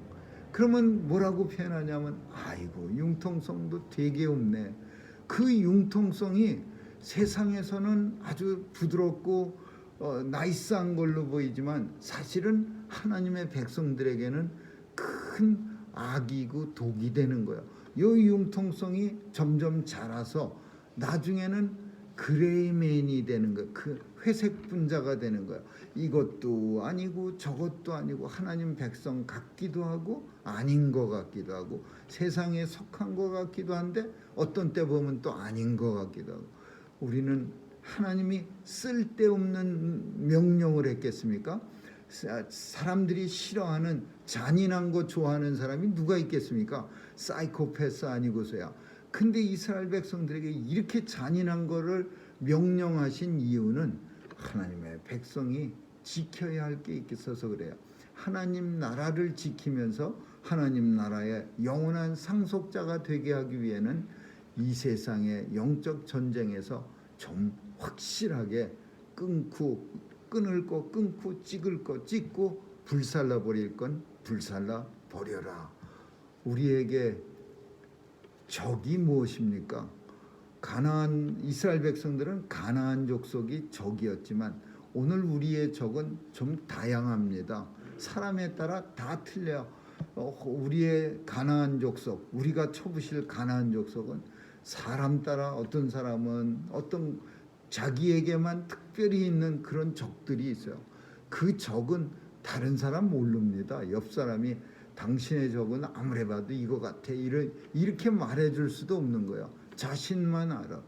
그러면 뭐라고 표현하냐면 아이고 융통성도 되게 없네. 그 융통성이 세상에서는 아주 부드럽고 나이스한 걸로 보이지만 사실은 하나님의 백성들에게는 큰 악이고 독이 되는 거예요. 이 융통성이 점점 자라서 나중에는 그레이맨이 되는 거예요. 그 회색 분자가 되는 거예요. 이것도 아니고 저것도 아니고 하나님 백성 같기도 하고 아닌 것 같기도 하고 세상에 속한 것 같기도 한데 어떤 때 보면 또 아닌 것 같기도 하고. 우리는 하나님이 쓸데없는 명령을 했겠습니까? 사람들이 싫어하는 잔인한 거 좋아하는 사람이 누가 있겠습니까? 사이코패스 아니고서야. 근데 이스라엘 백성들에게 이렇게 잔인한 거를 명령하신 이유는 하나님의 백성이 지켜야 할 게 있어서 그래요. 하나님 나라를 지키면서 하나님 나라의 영원한 상속자가 되게 하기 위해는 이 세상의 영적 전쟁에서 좀 확실하게 끊을 거 끊고 찍을 거 찍고 불살라 버릴 건 불살라 버려라. 우리에게 적이 무엇입니까? 이스라엘 백성들은 가나안 족속이 적이었지만 오늘 우리의 적은 좀 다양합니다. 사람에 따라 다 틀려. 우리의 가나안 족속, 우리가 쳐부실 가나안 족속은 사람 따라 어떤 사람은 어떤 자기에게만 특별히 있는 그런 적들이 있어요. 그 적은 다른 사람 모릅니다. 옆 사람이 당신의 적은 아무리 봐도 이거 같아 이렇게 말해줄 수도 없는 거예요. 자신만 알아.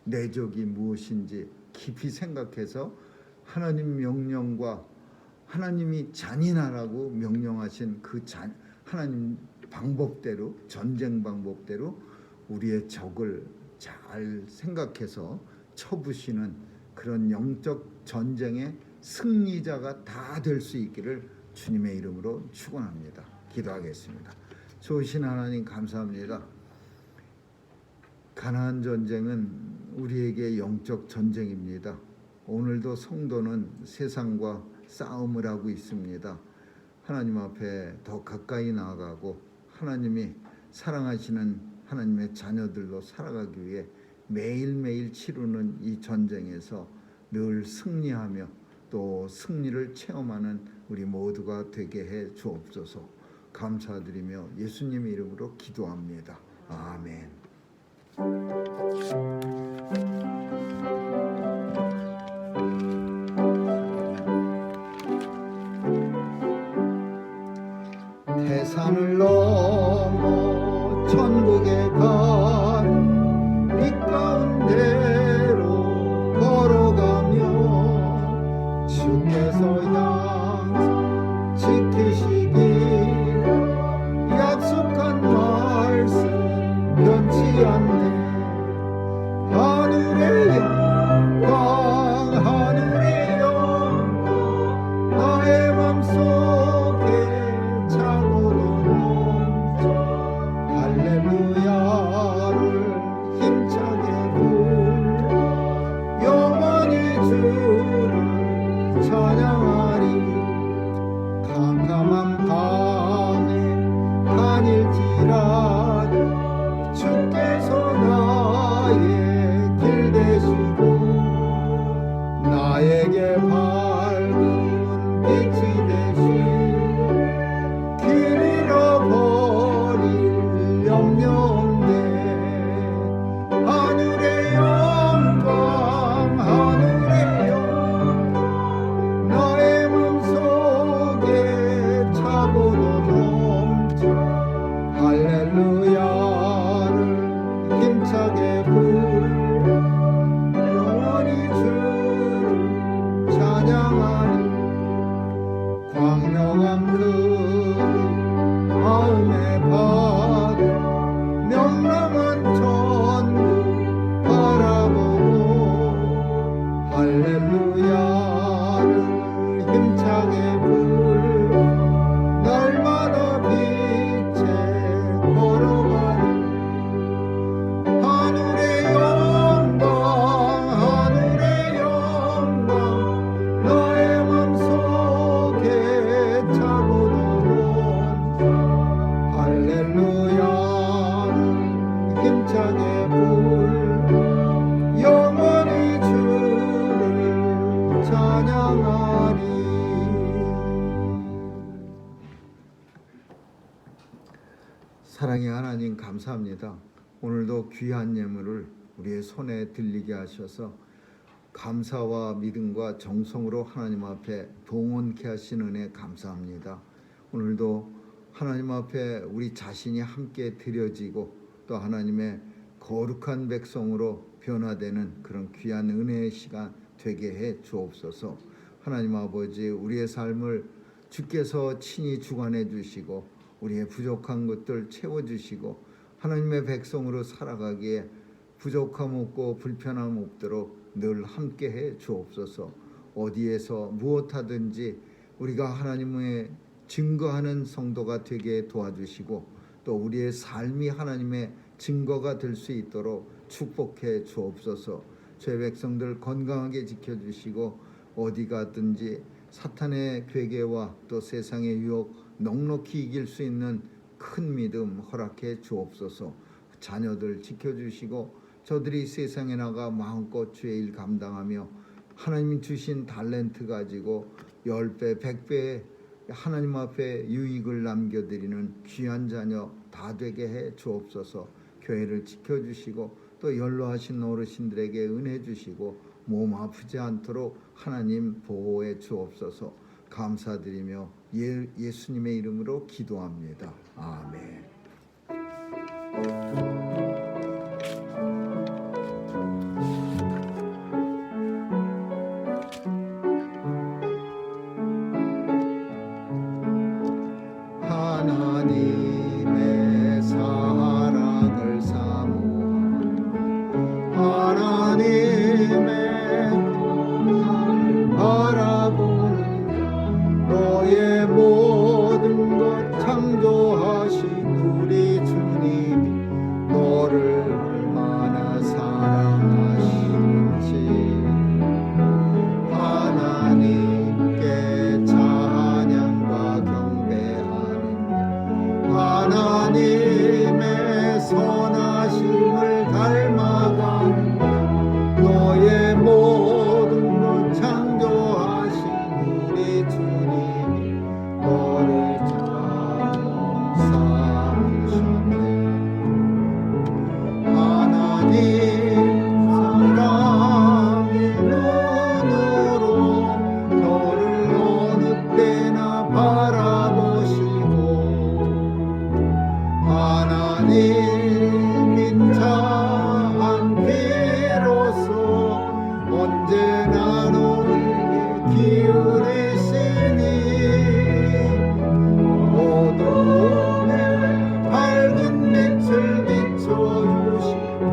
내 적이 무엇인지 깊이 생각해서 하나님 명령과 하나님이 잔인하라고 명령하신 그 하나님 방법대로, 전쟁 방법대로 우리의 적을 잘 생각해서 쳐부시는 그런 영적 전쟁의 승리자가 다 될 수 있기를 주님의 이름으로 축원합니다. 기도하겠습니다. 좋으신 하나님 감사합니다. 가나안 전쟁은 우리에게 영적 전쟁입니다. 오늘도 성도는 세상과 싸움을 하고 있습니다. 하나님 앞에 더 가까이 나아가고 하나님이 사랑하시는 하나님의 자녀들로 살아가기 위해 매일매일 치르는 이 전쟁에서 늘 승리하며 또 승리를 체험하는 우리 모두가 되게 해 주옵소서. 감사드리며 예수님의 이름으로 기도합니다. 아멘. 태산을 넘어 천국에 간 빛 가운데로 걸어가며 주께서 항상 지키시길 약속한 말씀 변치 않네. 하늘의 영광 하늘의 영광 나의 맘속에 차고도 넘쳐 할렐루야를 힘차게 불러 영원히 주를 찬양하리. 캄캄한 밤에 다닐지라도 주께서 나의 길 되시고 나에게 밝은 빛이 되시 길 잃어버릴 염려 없네. 하늘의 영광 하늘의 영광 나의 맘속에 차고도 넘쳐 할렐루야를 힘차게 불러 영원히 주를 찬양하리. 광명한 그 마음의 바다 명랑한 천국 바라보고 할렐루야를 힘차게 불러 날마다 빛에 걸어가리. 하늘의 영광 하늘의 영광 나의 맘속에 차고도 넘쳐 할렐루야를 힘차게 불러 영원히 주를 찬양하리. 사랑의 하나님 감사합니다. 오늘도 귀한 예물을 우리의 손에 들리게 하셔서 감사와 믿음과 정성으로 하나님 앞에 동원케 하신 은혜 감사합니다. 오늘도 하나님 앞에 우리 자신이 함께 드려지고 또 하나님의 거룩한 백성으로 변화되는 그런 귀한 은혜의 시간 되게 해 주옵소서. 하나님 아버지, 우리의 삶을 주께서 친히 주관해 주시고 우리의 부족한 것들 채워주시고 하나님의 백성으로 살아가기에 부족함 없고 불편함 없도록 늘 함께해 주옵소서. 어디에서 무엇하든지 우리가 하나님의 증거하는 성도가 되게 도와주시고 또 우리의 삶이 하나님의 증거가 될 수 있도록 축복해 주옵소서. 죄 백성들 건강하게 지켜주시고 어디 가든지 사탄의 괴계와 또 세상의 유혹 넉넉히 이길 수 있는 큰 믿음 허락해 주옵소서. 자녀들 지켜주시고 저들이 세상에 나가 마음껏 주의 일 감당하며 하나님 주신 달란트 가지고 10배 100배 하나님 앞에 유익을 남겨드리는 귀한 자녀 다 되게 해 주옵소서. 교회를 지켜주시고 또 연로하신 어르신들에게 은혜 주시고 몸 아프지 않도록 하나님 보호해 주옵소서. 감사드리며 예수님의 이름으로 기도합니다. 아멘. 하나님의 사랑을 사모하는 하나님의 바라보는 너의 모든 것 창조하신 우리 주님이 너를 얼마나 사랑하시는지 하나님께 찬양과 경배하는 하나님의 선하심을 닮아가는 너의 모든 것 창조하신 우리 주님이 너를 잘 삼으셨네. 하나님 사랑의 눈으로 너를 어느 때나 바라보시고 하나님인 자한 피로써 언제나 너에게 기울이시니 어둠에 밝은 빛을 비춰주시고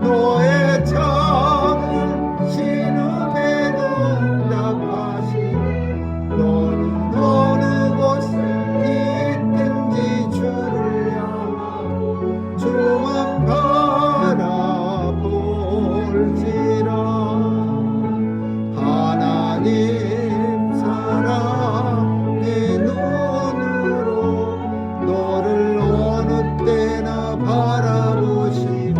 너의 작은 신음에도 응답하시고 너는 어느 곳에 있든지 주를 향하고 주만 바라볼지라. 하나님 사랑의 눈으로 너를 어느 때나 바라보시고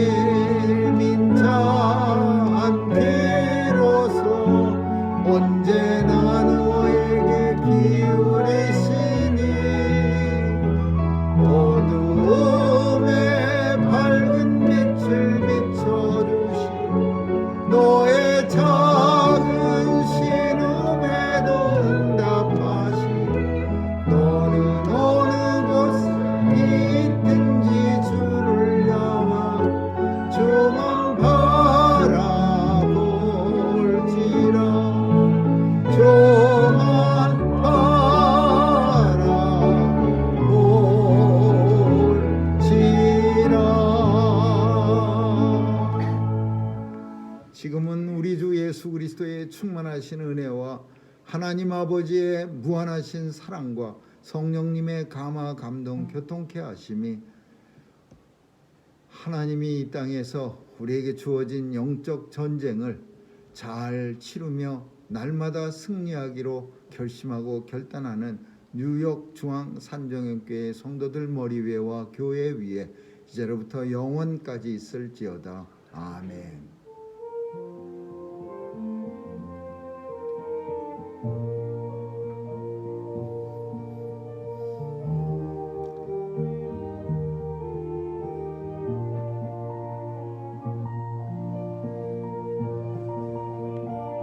하나님인 자한 피로써 언제나 너에게 기울이시니 어둠에 밝은 빛을 비춰주시고 너의 작은 신음에도 응답하시고 너는 어느 곳에 있든지 주를 향한 주만 바라볼지라. 주만 바라볼지라. 지금은 우리 주 예수 그리스도의 충만하신 은혜와 하나님 아버지의 무한하신 사랑과 성령님의 감화 감동 교통케 하심이 하나님이 이 땅에서 우리에게 주어진 영적 전쟁을 잘 치르며 날마다 승리하기로 결심하고 결단하는 뉴욕 중앙 산정연교회 성도들 머리 위에와 교회 위에 이제로부터 영원까지 있을지어다. 아멘.